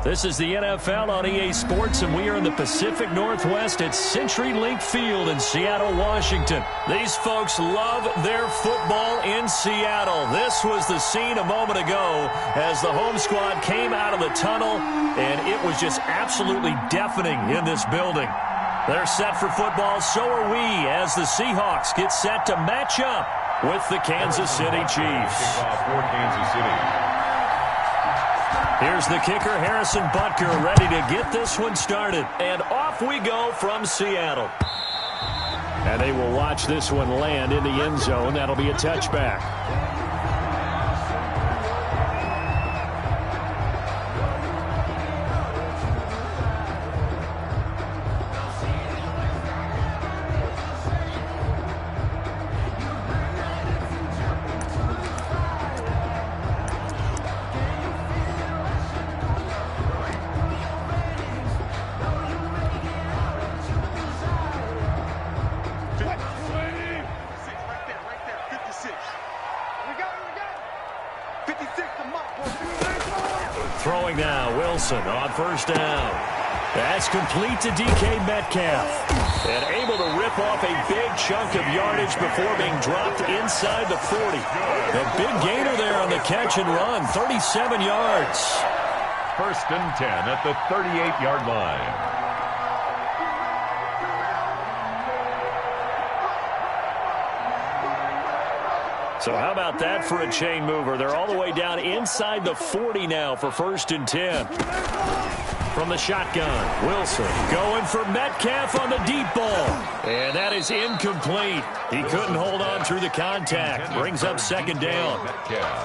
This is the NFL on EA Sports, and we are in the Pacific Northwest at CenturyLink Field in Seattle, Washington. These folks love their football in Seattle. This was the scene a moment ago as the home squad came out of the tunnel, and it was just absolutely deafening in this building. They're set for football, so are we, as the Seahawks get set to match up with the Kansas City Chiefs. Kickoff for Kansas City. Here's the kicker, Harrison Butker, ready to get this one started. And off we go from Seattle. And they will watch this one land in the end zone. That'll be a touchback. Throwing now, Wilson on first down. That's complete to DK Metcalf. And able to rip off a big chunk of yardage before being dropped inside the 40. A big gainer there on the catch and run, 37 yards. First and 10 at the 38-yard line. So how about that for a chain mover? They're all the way down inside the 40 now for first and 10. From the shotgun, Wilson going for Metcalf on the deep ball. And that is incomplete. He couldn't hold on through the contact. Brings up second down.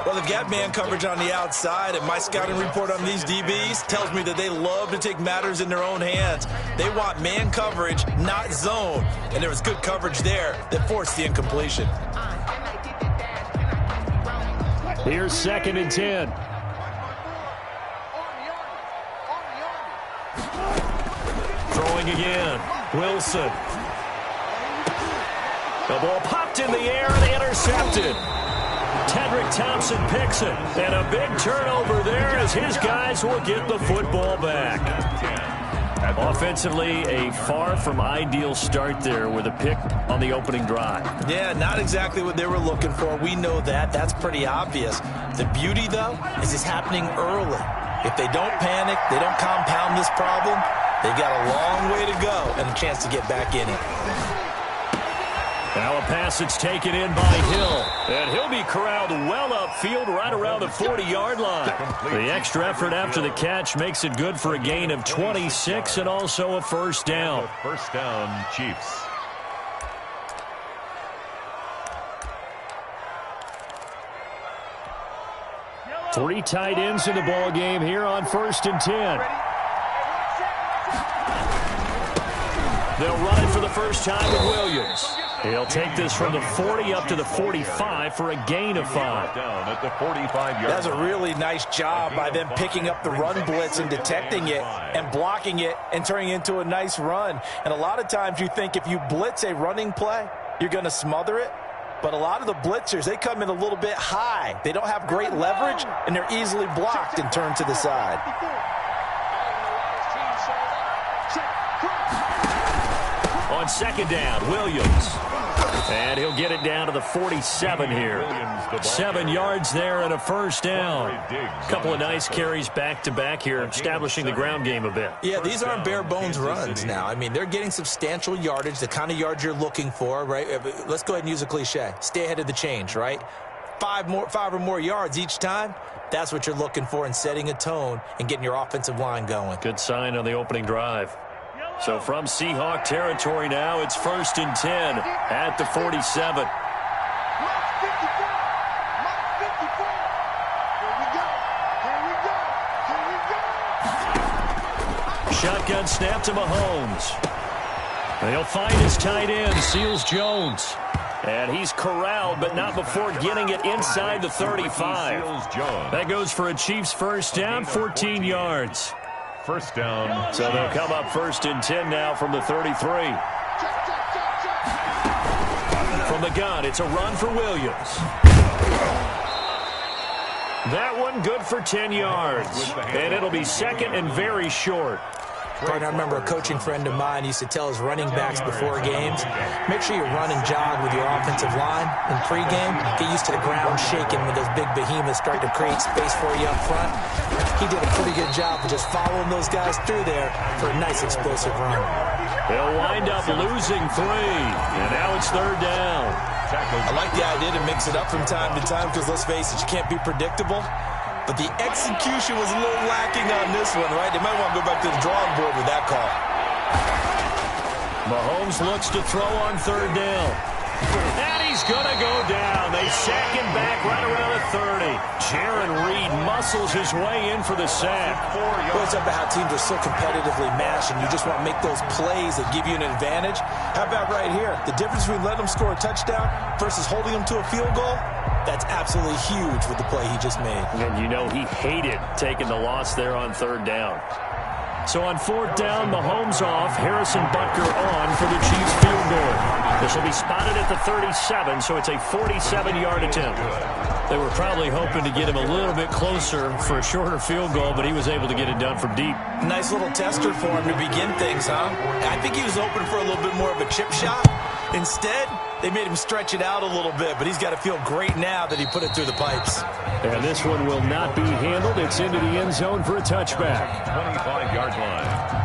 Well, they've got man coverage on the outside, and my scouting report on these DBs tells me that they love to take matters in their own hands. They want man coverage, not zone. And there was good coverage there that forced the incompletion. Here's second and 10. Throwing again. Wilson. The ball popped in the air and intercepted. Tedrick Thompson picks it. And a big turnover there as his guys will get the football back. Offensively, a far from ideal start there with a pick on the opening drive. Yeah, not exactly what they were looking for. We know that. That's pretty obvious. The beauty, though, is it's happening early. If they don't panic, they don't compound this problem, they've got a long way to go and a chance to get back in it. Now a pass that's taken in by Hill. And he'll be corralled well upfield right around the 40-yard line. The extra effort after the catch makes it good for a gain of 26 and also a first down. First down, Chiefs. Three tight ends in the ball game here on first and 10. They'll run it for the first time with Williams. He'll take this from the 40 up to the 45 for a gain of 5. Down at the 45-yard. That's a really nice job by them picking up the run blitz and detecting it and blocking it and turning it into a nice run. And a lot of times you think if you blitz a running play, you're going to smother it. But a lot of the blitzers, they come in a little bit high. They don't have great leverage, and they're easily blocked and turned to the side. On second down, Williams. And he'll get it down to the 47 here. 7 yards there and a first down. A couple of nice carries back-to-back here, establishing the ground game a bit. Yeah, these aren't bare-bones runs now. I mean, they're getting substantial yardage, the kind of yards you're looking for, right? Let's go ahead and use a cliche. Stay ahead of the change, right? 5 or more yards each time. That's what you're looking for in setting a tone and getting your offensive line going. Good sign on the opening drive. So from Seahawk territory now, it's first and 10 at the 47. Shotgun snap to Mahomes. They'll find his tight end, Seals Jones. And he's corralled, but not before getting it inside the 35. That goes for a Chiefs first down, 14 yards. First down. So they'll come up first and 10 now from the 33. From the gun, it's a run for Williams. That one good for 10 yards. And it'll be second and very short. Partner, I remember a coaching friend of mine used to tell his running backs before games, make sure you run and jog with your offensive line in pregame. Get used to the ground shaking when those big behemoths start to create space for you up front. He did a pretty good job of just following those guys through there for a nice explosive run. They'll wind up losing 3, and now it's third down. I like the idea to mix it up from time to time because, let's face it, you can't be predictable. But the execution was a little lacking on this one, right? They might want to go back to the drawing board with that call. Mahomes looks to throw on third down. And he's going to go down. They sack him back right around the 30. Jaron Reed muscles his way in for the sack. It's up about how teams are so competitively matched, and you just want to make those plays that give you an advantage. How about right here? The difference between letting them score a touchdown versus holding them to a field goal? That's absolutely huge with the play he just made. And you know he hated taking the loss there on third down. So on fourth down, Mahomes off, Harrison Butker on for the Chiefs field goal. This will be spotted at the 37, so it's a 47-yard attempt. They were probably hoping to get him a little bit closer for a shorter field goal, but he was able to get it done from deep. Nice little tester for him to begin things, huh? I think he was hoping for a little bit more of a chip shot. Instead, they made him stretch it out a little bit, but he's got to feel great now that he put it through the pipes. And this one will not be handled. It's into the end zone for a touchback. 25-yard line.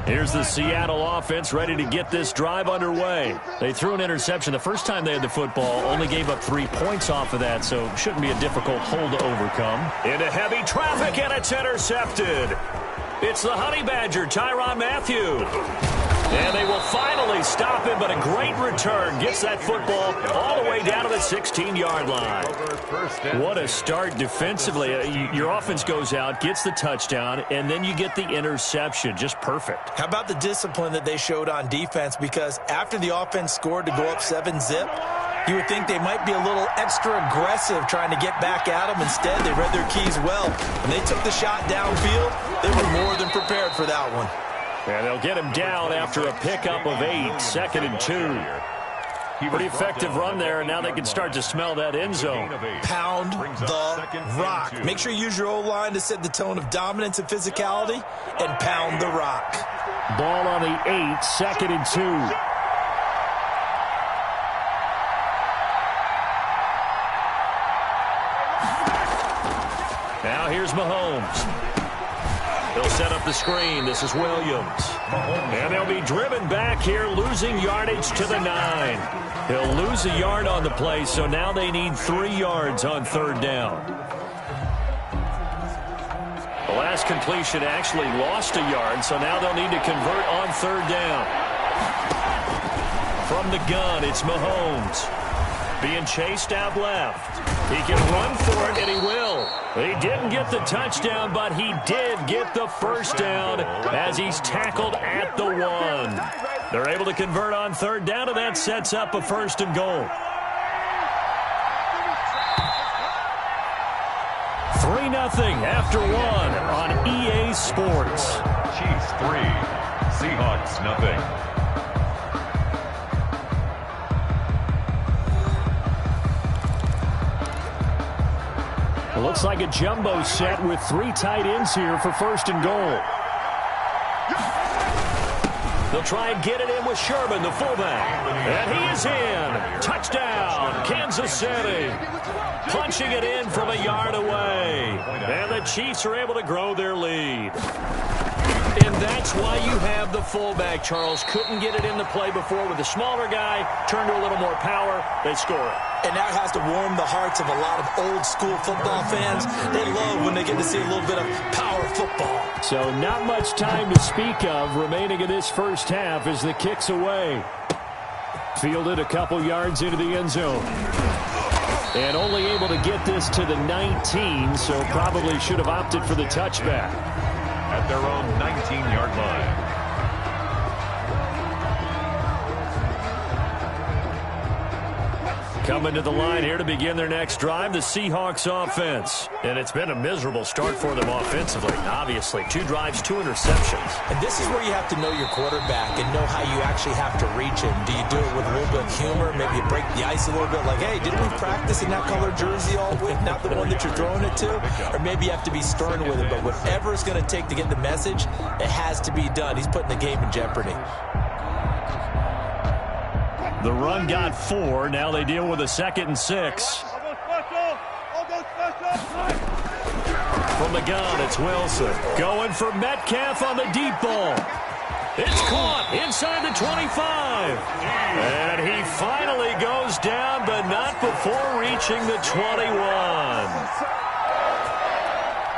Here's the Seattle offense ready to get this drive underway. They threw an interception the first time they had the football, only gave up 3 points off of that, so shouldn't be a difficult hole to overcome. Into heavy traffic, and it's intercepted. It's the Honey Badger, Tyrann Mathieu. And they will finally stop him, but a great return gets that football all the way down to the 16-yard line. What a start defensively. Your offense goes out, gets the touchdown, and then you get the interception. Just perfect. How about the discipline that they showed on defense? Because after the offense scored to go up 7-zip, you would think they might be a little extra aggressive trying to get back at them. Instead, they read their keys well. When they took the shot downfield, they were more than prepared for that one. And they'll get him down after a pickup of 8, 2nd and 2. Pretty effective run there, and now they can start to smell that end zone. Pound the rock. Make sure you use your O-line to set the tone of dominance and physicality, and pound the rock. Ball on the 8, 2nd and 2. Now here's Mahomes. He'll set up the screen. This is Williams. And they'll be driven back here, losing yardage to the 9. He'll lose a yard on the play, so now they need 3 yards on third down. The last completion actually lost a yard, so now they'll need to convert on third down. From the gun, it's Mahomes. Being chased out left. He can run for it, and he will. He didn't get the touchdown, but he did get the first down as he's tackled at the 1. They're able to convert on third down, and that sets up a 1st and goal. 3-0 after 1 on EA Sports. Chiefs 3, Seahawks nothing. Looks like a jumbo set with 3 tight ends here for 1st and goal. They'll try and get it in with Sherman, the fullback. And he is in. Touchdown, Kansas City. Punching it in from a yard away. And the Chiefs are able to grow their lead. And that's why you have the fullback, Charles. Couldn't get it in the play before with the smaller guy. Turned to a little more power. They score it. And that has to warm the hearts of a lot of old-school football fans. They love when they get to see a little bit of power football. So not much time to speak of remaining in this first half as the kick's away. Fielded a couple yards into the end zone. And only able to get this to the 19, so probably should have opted for the touchback. At their own 19-yard line. Coming to the line here to begin their next drive, the Seahawks offense. And it's been a miserable start for them offensively, obviously. 2 drives, 2 interceptions. And this is where you have to know your quarterback and know how you actually have to reach him. Do you do it with a little bit of humor? Maybe you break the ice a little bit like, hey, didn't we practice in that color jersey all week? Not the one that you're throwing it to? Or maybe you have to be stern with it. But whatever it's going to take to get the message, it has to be done. He's putting the game in jeopardy. The run got 4. Now they deal with a 2nd and 6. From the gun, it's Wilson. Going for Metcalf on the deep ball. It's caught inside the 25. And he finally goes down, but not before reaching the 21.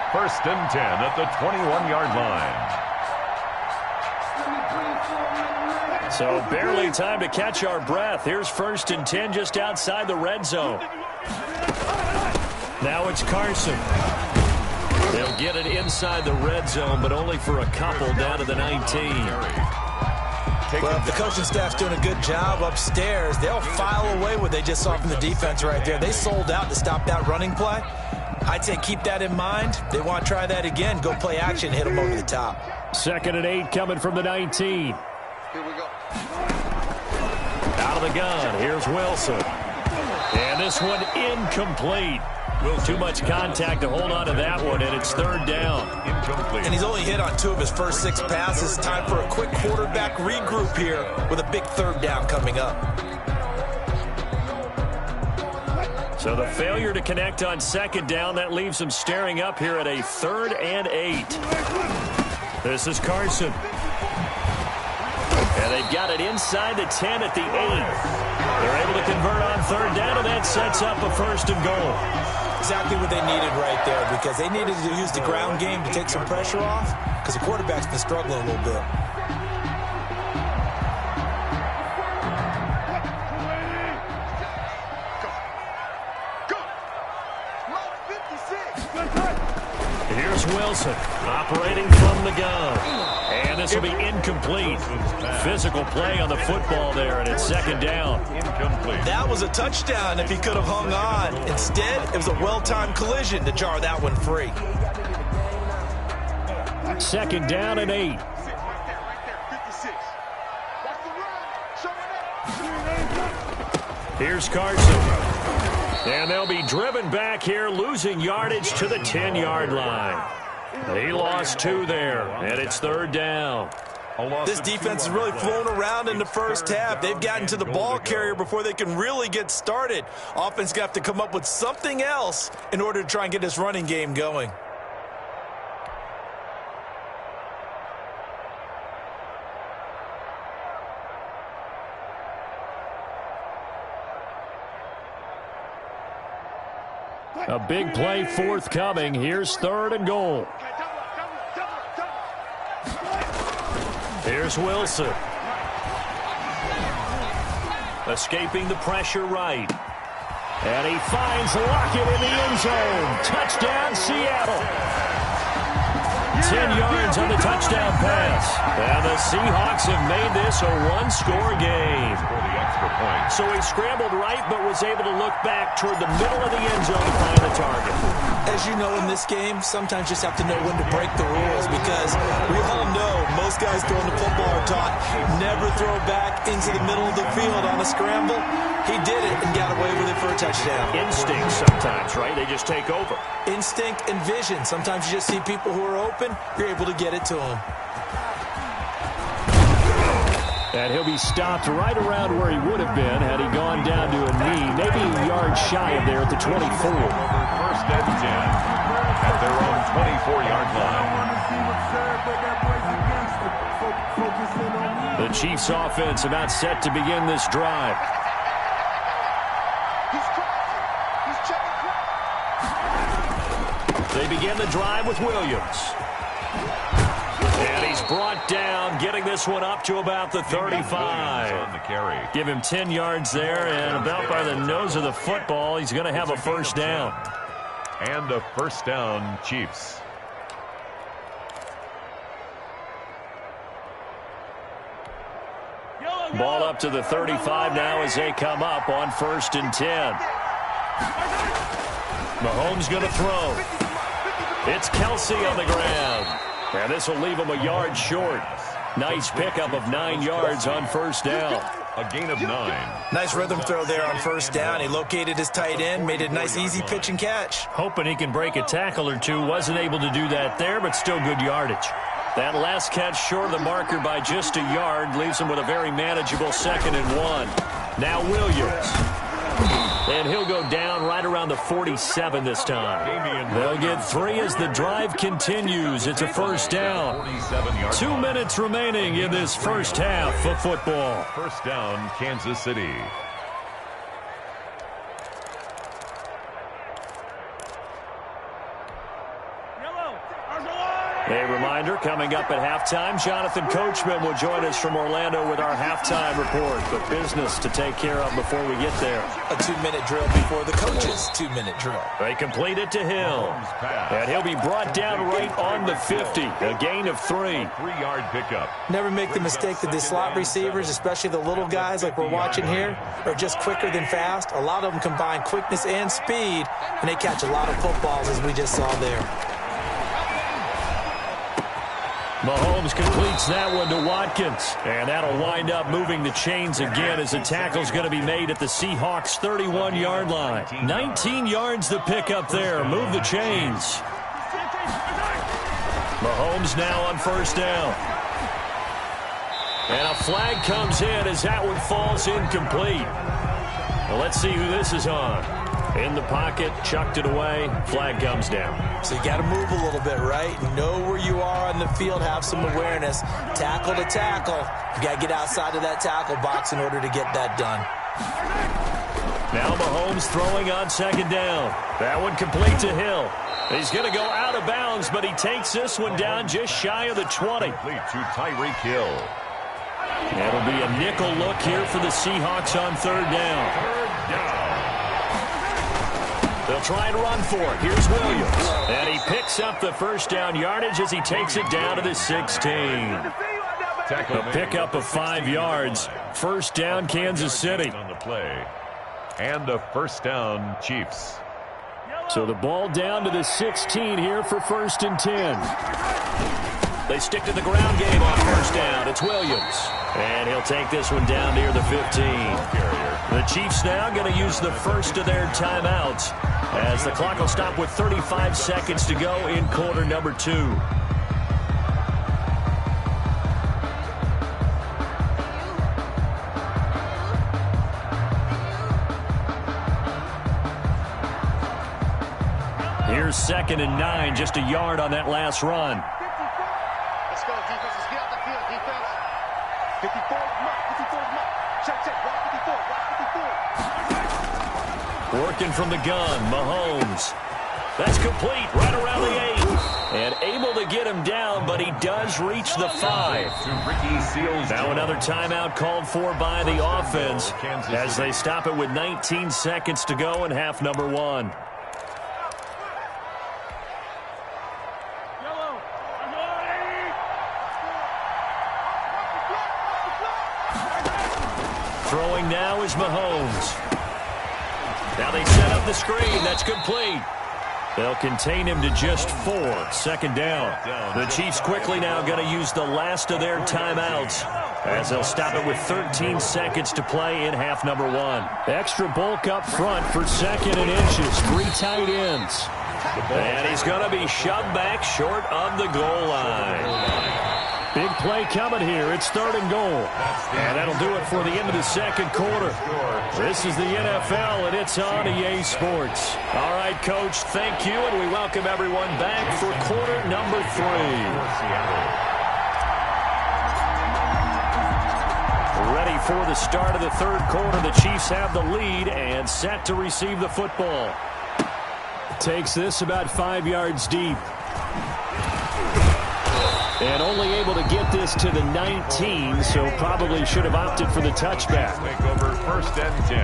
1st and 10 at the 21-yard line. So barely time to catch our breath. Here's 1st and 10 just outside the red zone. Now it's Carson. They'll get it inside the red zone, but only for a couple down to the 19. Well, if the coaching staff's doing a good job upstairs, they'll file away what they just saw from the defense right there. They sold out to stop that running play. I'd say keep that in mind. They want to try that again. Go play action, hit them over the top. 2nd and 8 coming from the 19. Here we go. Out of the gun, here's Wilson. And this one incomplete. Too much contact to hold on to that one, and it's 3rd down. Incomplete. And he's only hit on 2 of his first 6 passes. Time for a quick quarterback regroup here with a big 3rd down coming up. So the failure to connect on 2nd down, that leaves him staring up here at a 3rd and 8. This is Carson. And they've got it inside the 10 at the 8. They're able to convert on 3rd down, and that sets up a 1st and goal. Exactly what they needed right there, because they needed to use the ground game to take some pressure off, because the quarterback's been struggling a little bit. Here's Wilson operating from the gun. And this will be incomplete. Physical play on the football there, and it's 2nd down. Incomplete. That was a touchdown if he could have hung on. Instead, it was a well-timed collision to jar that one free. 2nd down and 8. Here's Carson. And they'll be driven back here, losing yardage to the 10-yard line. He lost 2 there, and it's 3rd down. This defense has really flown around in the first half. They've gotten to the ball carrier before they can really get started. Offense got to come up with something else in order to try and get this running game going. A big play forthcoming. Here's 3rd and goal. Here's Wilson. Escaping the pressure right. And he finds Lockett in the end zone. Touchdown, Seattle. 10 yards on the touchdown pass. And the Seahawks have made this a 1-score game. For the extra point. So he scrambled right, but was able to look back toward the middle of the end zone to find the target. As you know, in this game, sometimes you just have to know when to break the rules, because we all know most guys throwing the football are taught never throw back into the middle of the field on a scramble. He did it and got away with it for a touchdown. Instinct sometimes, right? They just take over. Instinct and vision. Sometimes you just see people who are open, you're able to get it to them. And he'll be stopped right around where he would have been had he gone down to a knee, maybe a yard shy of there at the 24. 1st and 10 at their own 24-yard line. The Chiefs offense about set to begin this drive. They begin the drive with Williams. And he's brought down, getting this one up to about the 35. On the carry. Give him 10 yards there, and about by the nose of the football, he's going to have a 1st down. And a 1st down, Chiefs. Ball up to the 35 now as they come up on 1st and 10. Mahomes going to throw. It's Kelsey on the ground. And this will leave him a yard short. Nice pickup of 9 yards on 1st down. A gain of 9. Nice rhythm throw there on 1st down. He located his tight end, made a nice easy pitch and catch. Hoping he can break a tackle or two. Wasn't able to do that there, but still good yardage. That last catch short of the marker by just a yard leaves him with a very manageable 2nd and 1. Now Williams. And he'll go down right around the 47 this time. They'll get 3 as the drive continues. It's a 1st down. 2 minutes remaining in this first half of football. 1st down, Kansas City. A reminder, coming up at halftime, Jonathan Coachman will join us from Orlando with our halftime report. But business to take care of before we get there. A 2-minute drill before the coach's 2-minute drill. They complete it to Hill. And he'll be brought down right on the 50. A gain of 3. 3-yard pickup. Never make the mistake that the slot receivers, especially the little guys like we're watching here, are just quicker than fast. A lot of them combine quickness and speed, and they catch a lot of footballs as we just saw there. Mahomes completes that one to Watkins. And that'll wind up moving the chains again as the tackle's going to be made at the Seahawks' 31-yard line. 19 yards the pick up there. Move the chains. Mahomes now on 1st down. And a flag comes in as that one falls incomplete. Well, let's see who this is on. In the pocket, chucked it away, flag comes down. So you got to move a little bit, right? Know where you are on the field, have some awareness. Tackle to tackle. You got to get outside of that tackle box in order to get that done. Now Mahomes throwing on 2nd down. That one complete to Hill. He's going to go out of bounds, but he takes this one down just shy of the 20. Complete to Tyreek Hill. That'll be a nickel look here for the Seahawks on 3rd down. 3rd down. They'll try and run for it. Here's Williams. And he picks up the 1st down yardage as he takes it down to the 16. A pickup of 5 yards. 1st down, Kansas City. On the play. And a 1st down, Chiefs. So the ball down to the 16 here for 1st and 10. They stick to the ground game on 1st down. It's Williams. And he'll take this one down near the 15. The Chiefs now going to use the first of their timeouts as the clock will stop with 35 seconds to go in quarter number 2. Here's 2nd and 9, just a yard on that last run. Let's go, defense. Let's get out the field, defense. 54, check, block 54, block 54. Working from the gun, Mahomes. That's complete, right around the 8. And able to get him down, but he does reach the 5. Now another timeout called for by the offense as they stop it with 19 seconds to go in half number 1. Throwing now is Mahomes. Now they set up the screen. That's complete. They'll contain him to just 4. 2nd down. The Chiefs quickly now going to use the last of their timeouts as they'll stop it with 13 seconds to play in half number 1. Extra bulk up front for 2nd and inches. 3 tight ends. And he's going to be shoved back short of the goal line. Big play coming here. It's 3rd and goal. And that'll do it for the end of the 2nd quarter. This is the NFL, and it's on EA Sports. All right, Coach, thank you, and we welcome everyone back for quarter number 3. Ready for the start of the 3rd quarter. The Chiefs have the lead and set to receive the football. Takes this about 5 yards deep. And only able to get this to the 19, so probably should have opted for the touchback. Take over 1st and 10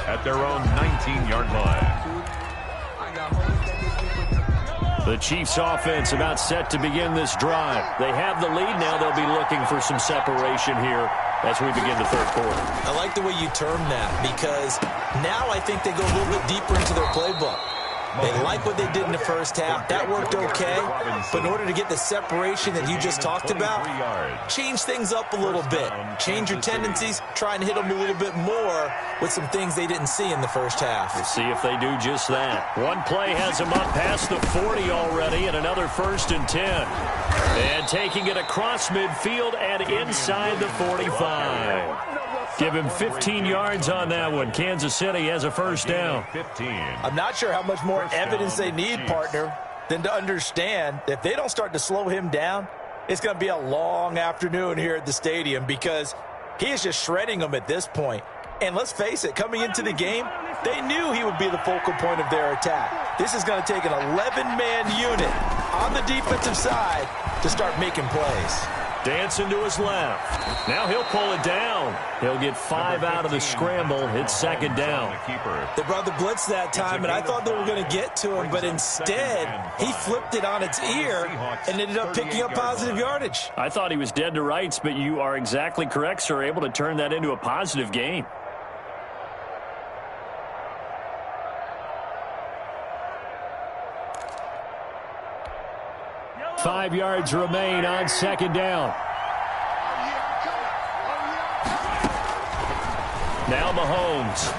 at their own 19-yard line. The Chiefs offense about set to begin this drive. They have the lead now. They'll be looking for some separation here as we begin the third quarter. I like the way you term that, because now I think they go a little bit deeper into their playbook. They like what they did in the first half. That worked okay. But in order to get the separation that you just talked about, change things up a little bit. Change your tendencies. Try and hit them a little bit more with some things they didn't see in the first half. We'll see if they do just that. One play has them up past the 40 already, and another 1st and 10. And taking it across midfield and inside the 45. Give him 15 yards on that one. Kansas City has a first down. I'm not sure how much more evidence they need, partner, than to understand that if they don't start to slow him down, it's going to be a long afternoon here at the stadium, because he is just shredding them at this point. And let's face it, coming into the game, they knew he would be the focal point of their attack. This is going to take an 11-man unit on the defensive side to start making plays. Dancing to his left. Now he'll pull it down. He'll get 5 out of the scramble. It's 2nd down. They brought the blitz that time, and I thought they were going to get to him, but instead he flipped it on its ear and ended up picking up positive yardage. I thought he was dead to rights, but you are exactly correct, sir. Able to turn that into a positive gain. Five yards remain on 2nd down. Now Mahomes.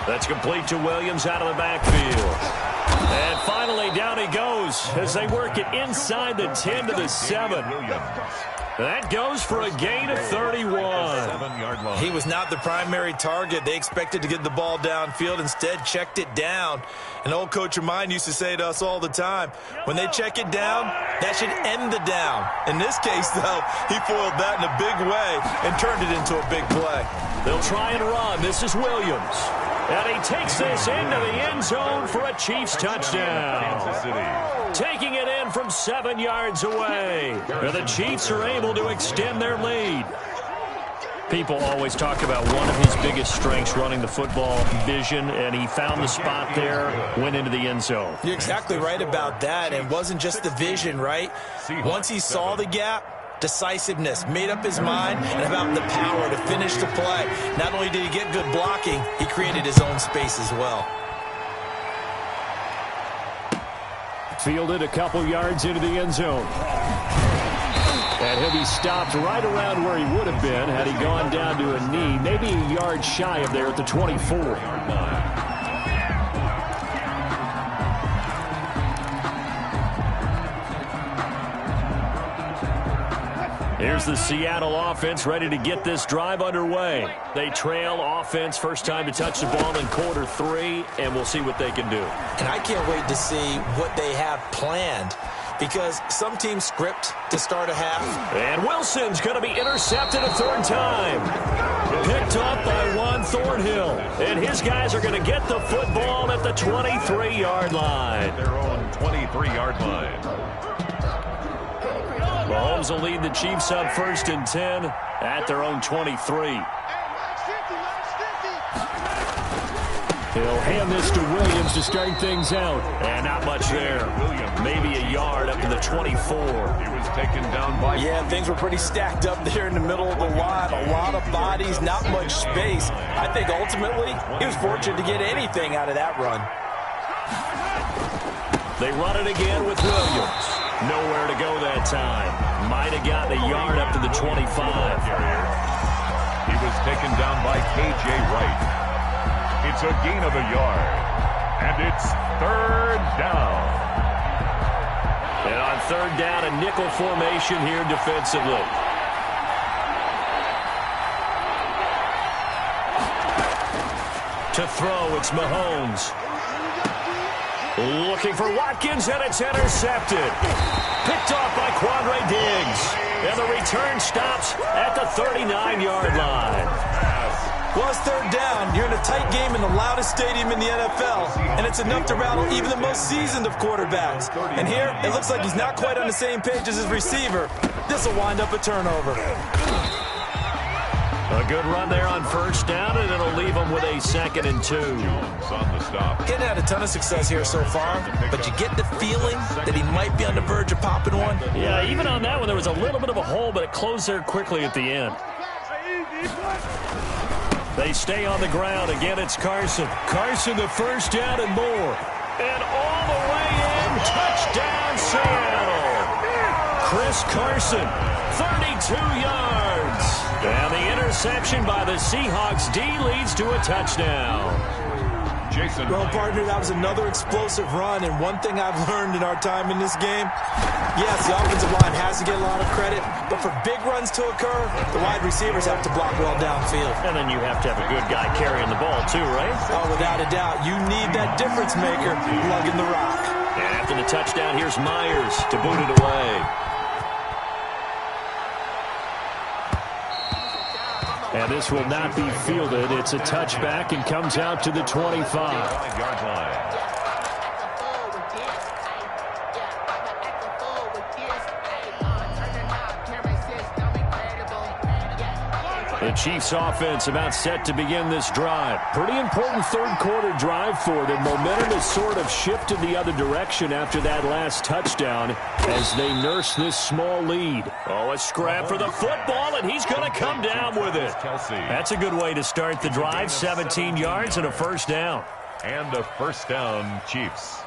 That's complete to Williams out of the backfield. And finally down he goes as they work it inside the 10 to the 7. That goes for a gain of 31. He was not the primary target. They expected to get the ball downfield. Instead, checked it down. An old coach of mine used to say to us all the time, when they check it down, that should end the down. In this case, though, he foiled that in a big way and turned it into a big play. They'll try and run. This is Williams. And he takes this into the end zone for a Chiefs touchdown. Taking it in from 7 yards away. And the Chiefs are able to extend their lead. People always talk about one of his biggest strengths, running the football, vision, and he found the spot there, went into the end zone. You're exactly right about that. And it wasn't just the vision, right? Once he saw the gap, decisiveness, made up his mind, and about the power to finish the play. Not only did he get good blocking, he created his own space as well. Fielded a couple yards into the end zone. And he'll be stopped right around where he would have been had he gone down to a knee, maybe a yard shy of there at the 24. Here's the Seattle offense ready to get this drive underway. They trail offense, first time to touch the ball in quarter 3, and we'll see what they can do. And I can't wait to see what they have planned, because some teams script to start a half. And Wilson's going to be intercepted a 3rd time. Picked up by Juan Thornhill. And his guys are going to get the football at the 23-yard line. Their own 23-yard line. Mahomes will lead the Chiefs up 1st and 10 at their own 23. He'll hand this to Williams to start things out. And not much there. Maybe a yard up to the 24. He was taken down by... Yeah, things were pretty stacked up there in the middle of the line. A lot of bodies, not much space. I think ultimately he was fortunate to get anything out of that run. They run it again with Williams. Nowhere to go that time. Might have gotten a yard up to the 25. He was taken down by K.J. Wright. It's a gain of a yard. And it's 3rd down. And on 3rd down, a nickel formation here defensively. To throw, it's Mahomes. Looking for Watkins, and it's intercepted. Picked off by Quandre Diggs. And the return stops at the 39-yard line. Well, it's 3rd down. You're in a tight game in the loudest stadium in the NFL, and it's enough to rattle even the most seasoned of quarterbacks. And here, it looks like he's not quite on the same page as his receiver. This will wind up a turnover. A good run there on 1st down, and it'll leave them with a 2nd and 2. On the stop. He hadn't had a ton of success here so far, but you get the feeling that he might be on the verge of popping one. Yeah, even on that one, there was a little bit of a hole, but it closed there quickly at the end. They stay on the ground. Again, it's Carson. Carson, the first down and more. And all the way in. Touchdown, Seattle. Chris Carson, 32 yards. And the interception by the Seahawks D leads to a touchdown. Jason. Well, partner, that was another explosive run, and one thing I've learned in our time in this game, yes, the offensive line has to get a lot of credit, but for big runs to occur, the wide receivers have to block well downfield. And then you have to have a good guy carrying the ball, too, right? Oh, without a doubt. You need that difference maker lugging the rock. And after the touchdown, here's Myers to boot it away. And this will not be fielded. It's a touchback and comes out to the 25. 5-yard line. The Chiefs offense about set to begin this drive. Pretty important third quarter drive for them. Momentum has sort of shifted the other direction after that last touchdown as they nurse this small lead. Oh, a scrap for the football, and he's going to come down with it. That's a good way to start the drive. 17 yards and a first down. And a first down, Chiefs.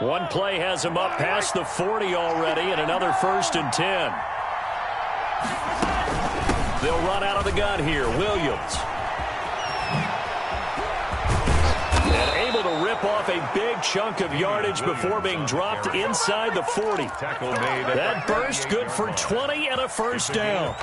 One play has him up past the 40 already, and another 1st and 10. They'll run out of the gun here. Williams. And able to rip off a big chunk of yardage before being dropped inside the 40. That burst good for 20 and a first down.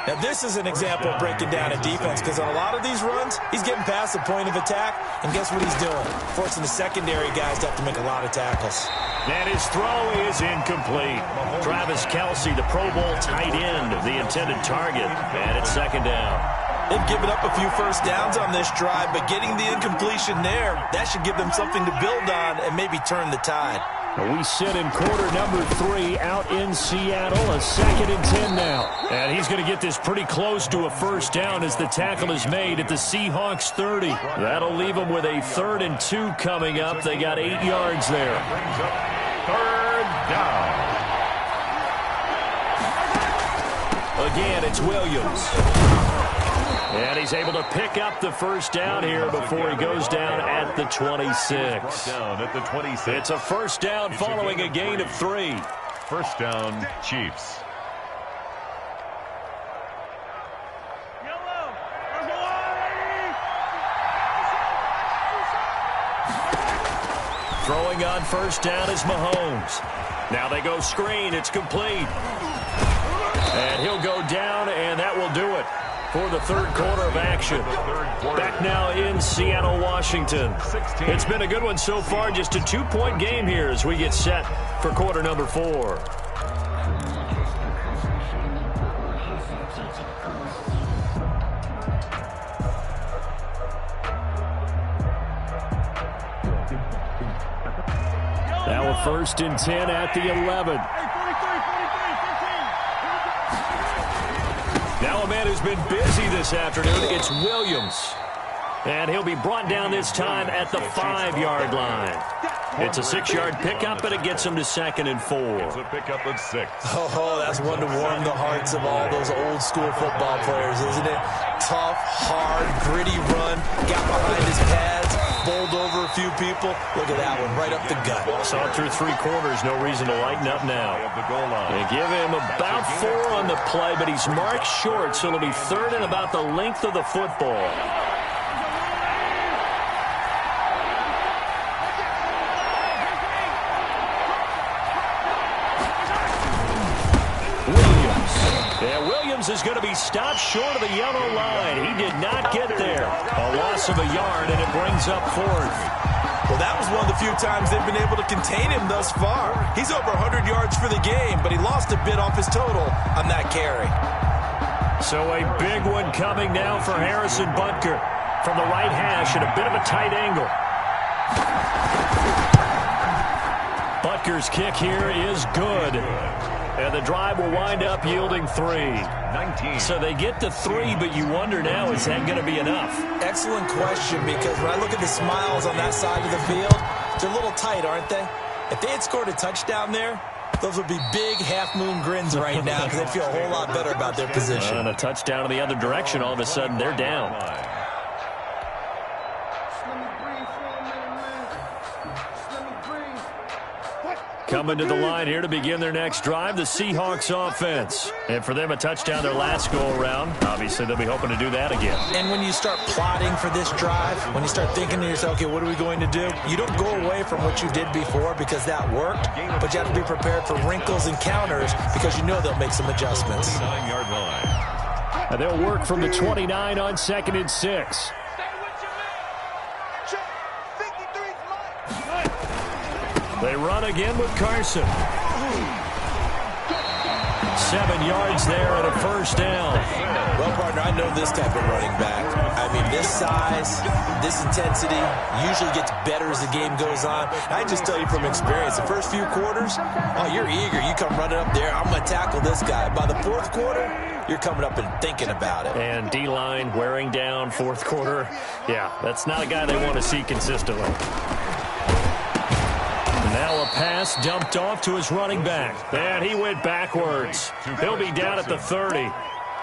Now, this is an example of breaking down a defense, because on a lot of these runs, he's getting past the point of attack, and guess what he's doing? Forcing the secondary guys to have to make a lot of tackles. And his throw is incomplete. Travis Kelce, the Pro Bowl tight end, the intended target, and it's second down. They've given up a few first downs on this drive, but getting the incompletion there, that should give them something to build on and maybe turn the tide. We sit in quarter number 3 out in Seattle, a 2nd and 10 now. And he's going to get this pretty close to a first down as the tackle is made at the Seahawks 30. That'll leave them with a 3rd and 2 coming up. They got 8 yards there. Third down. Again, it's Williams. And he's able to pick up the first down here before he goes down at the 26. Down at the 26. It's a first down following a gain of 3. First down, Chiefs. Throwing on first down is Mahomes. Now they go screen. It's complete. And he'll go down, and that will do it for the third quarter of action. Back now in Seattle, Washington. It's been a good one so far. Just a 2-point game here as we get set for quarter number 4. Now a 1st and 10 at the 11. Now a man who's been busy this afternoon, it's Williams. And he'll be brought down this time at the 5-yard line. It's a 6-yard pickup, but it gets him to 2nd and 4. It's a pickup of 6. Oh, that's one to warm the hearts of all those old school football players, isn't it? Tough, hard, gritty run. Got behind his pads, bowled over a few people. Look at that one, right up the gut. Saw it through 3 quarters. No reason to lighten up now. They give him about 4 on the play, but he's marked short, so it'll be 3rd and about the length of the football. Williams is going to be stopped short of the yellow line. He did not get there. A loss of a yard, and it brings up 4th. Well, that was one of the few times they've been able to contain him thus far. He's over 100 yards for the game, but he lost a bit off his total on that carry. So a big one coming now for Harrison Butker from the right hash at a bit of a tight angle. Butker's kick here is good. And the drive will wind up yielding 3. 19. So they get to 3, but you wonder now, is that going to be enough? Excellent question, because when I look at the smiles on that side of the field, they're a little tight, aren't they? If they had scored a touchdown there, those would be big half-moon grins right now because they'd feel a whole lot better about their position. And a touchdown in the other direction, all of a sudden they're down. Coming to the line here to begin their next drive, the Seahawks offense. And for them, a touchdown their last go-around. Obviously, they'll be hoping to do that again. And when you start plotting for this drive, when you start thinking to yourself, okay, what are we going to do? You don't go away from what you did before because that worked, but you have to be prepared for wrinkles and counters because you know they'll make some adjustments. 29-yard line. And they'll work from the 29 on 2nd and 6. They run again with Carson. 7 yards there and a first down. Well, partner, I know this type of running back. I mean, this size, this intensity usually gets better as the game goes on. I just tell you from experience, the first few quarters, oh, you're eager. You come running up there, I'm going to tackle this guy. By the 4th quarter, you're coming up and thinking about it. And D-line wearing down 4th quarter. Yeah, that's not a guy they want to see consistently. Now a pass dumped off to his running back. And he went backwards. He'll be down at the 30.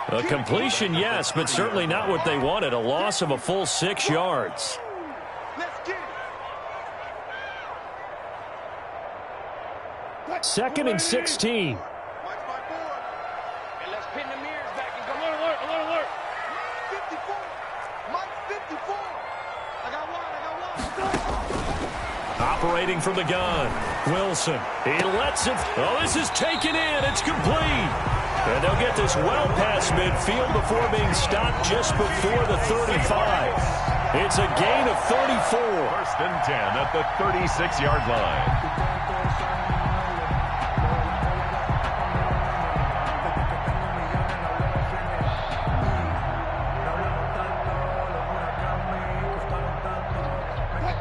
A completion, yes, but certainly not what they wanted. A loss of a full 6 yards. 2nd and 16. Operating from the gun, Wilson. He lets it. Oh, this is taken in. It's complete. And they'll get this well past midfield before being stopped just before the 35. It's a gain of 34. 1st and 10 at the 36-yard line.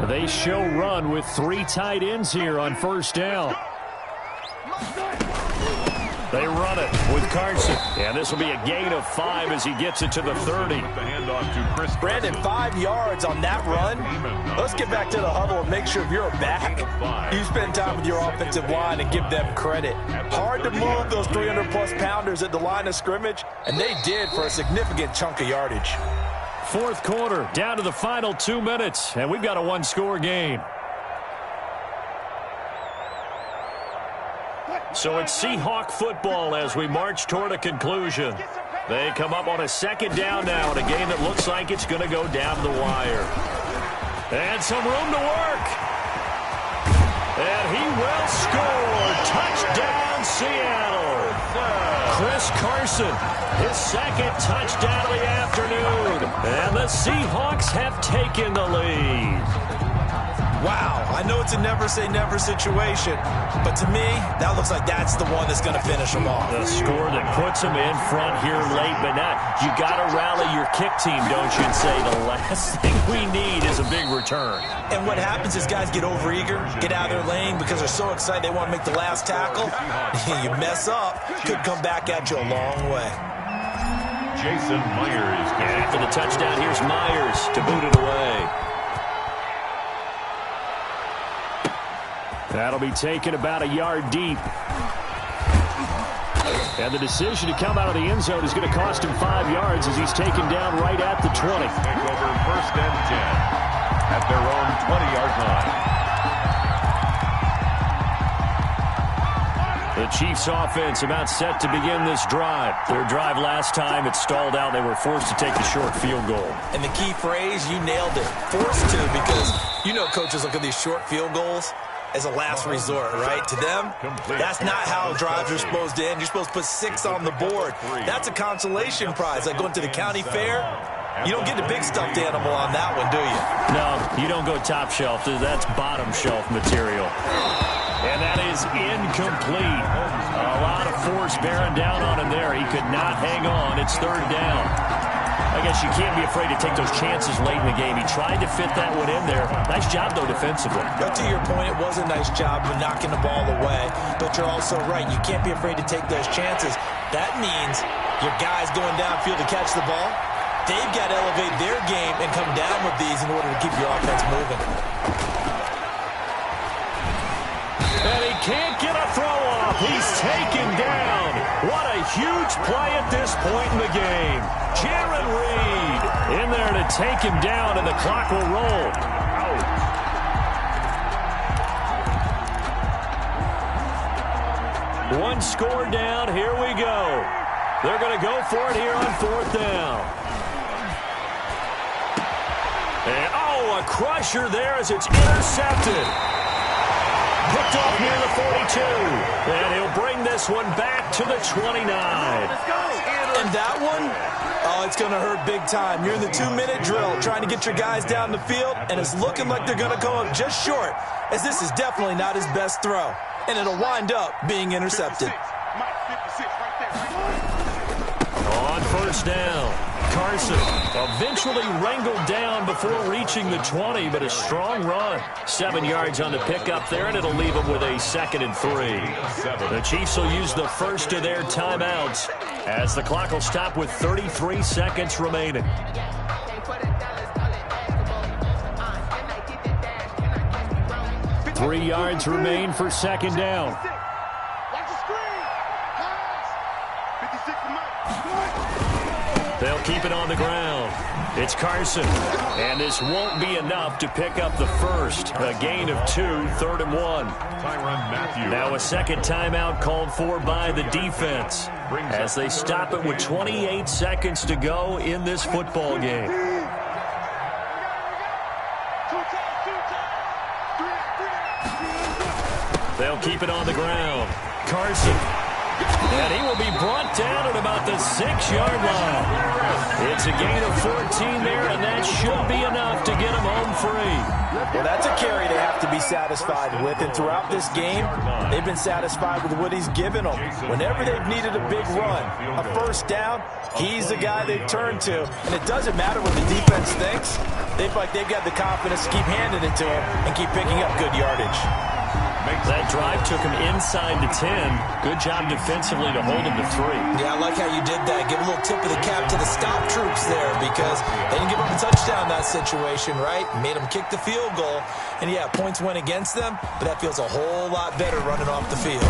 They show run with 3 tight ends here on 1st down. They run it with Carson. And this will be a gain of 5 as he gets it to the 30. The handoff to Chris. Brandon, 5 yards on that run. Let's get back to the huddle and make sure you're back. You spend time with your offensive line and give them credit. Hard to move those 300-plus pounders at the line of scrimmage, and they did for a significant chunk of yardage. 4th quarter, down to the final 2 minutes, and we've got a 1-score game. So it's Seahawk football as we march toward a conclusion. They come up on a 2nd down now in a game that looks like it's going to go down to the wire. And some room to work. And he will score. Touchdown, Seattle. Chris Carson, his 2nd touchdown of the afternoon. And the Seahawks have taken the lead. Wow, I know it's a never-say-never situation, but to me, that looks like that's the one that's going to finish them off. The score that puts them in front here late, but not. You got to rally your kick team, don't you, and say the last thing we need is a big return. And what happens is guys get overeager, get out of their lane because they're so excited they want to make the last tackle. You mess up, could come back at you a long way. Jason Myers. And after the touchdown, here's Myers to boot it away. That'll be taken about a yard deep. And the decision to come out of the end zone is going to cost him 5 yards as he's taken down right at the 20. Take over 1st and 10 at their own 20-yard line. The Chiefs offense about set to begin this drive. Their drive last time, it stalled out. They were forced to take the short field goal. And the key phrase, you nailed it. Forced to, because you know coaches look at these short field goals as a last resort, right? To them, that's not how drives are supposed to end. You're supposed to put 6 on the board. That's a consolation prize. Like going to the county fair, you don't get the big stuffed animal on that one, do you? No, you don't go top shelf. That's bottom shelf material. And that is incomplete. A lot of force bearing down on him there. He could not hang on. It's 3rd down. I guess you can't be afraid to take those chances late in the game. He tried to fit that one in there. Nice job, though, defensively. But to your point, it was a nice job of knocking the ball away. But you're also right. You can't be afraid to take those chances. That means your guys going downfield to catch the ball, they've got to elevate their game and come down with these in order to keep your offense moving. And he can't get a throw off. He's taken down. What a huge play at this point in the game. Jaron Reed in there to take him down, and the clock will roll. One score down. Here we go. They're going to go for it here on fourth down. And, a crusher there as it's intercepted. Picked off near the 42. And he'll bring this one back to the 29. And that one, it's going to hurt big time. You're in the 2-minute drill trying to get your guys down the field, and it's looking like they're going to come up just short, as this is definitely not his best throw. And it'll wind up being intercepted. On first down, Carson eventually wrangled down before reaching the 20, but a strong run. 7 yards on the pickup there, and it'll leave him with a 2nd and 3. The Chiefs will use the first of their timeouts as the clock will stop with 33 seconds remaining. Three yards remain for second down. They'll keep it on the ground. It's Carson. And this won't be enough to pick up the first. A gain of 2, 3rd and 1. Now a second timeout called for by the defense as they stop it with 28 seconds to go in this football game. They'll keep it on the ground. Carson. And he will be brought down at about the 6-yard line. It's a gain of 14 there, and that should be enough to get him home free. Well, that's a carry they have to be satisfied with, and throughout this game, they've been satisfied with what he's given them. Whenever they've needed a big run, a first down, he's the guy they've turned to. And it doesn't matter what the defense thinks. They feel like they've got the confidence to keep handing it to him and keep picking up good yardage. That drive took him inside the 10. Good job defensively to hold him to 3. Yeah, I like how you did that. Give a little tip of the cap to the stop troops there because they didn't give up a touchdown in that situation, right? Made them kick the field goal. And, yeah, points went against them, but that feels a whole lot better running off the field.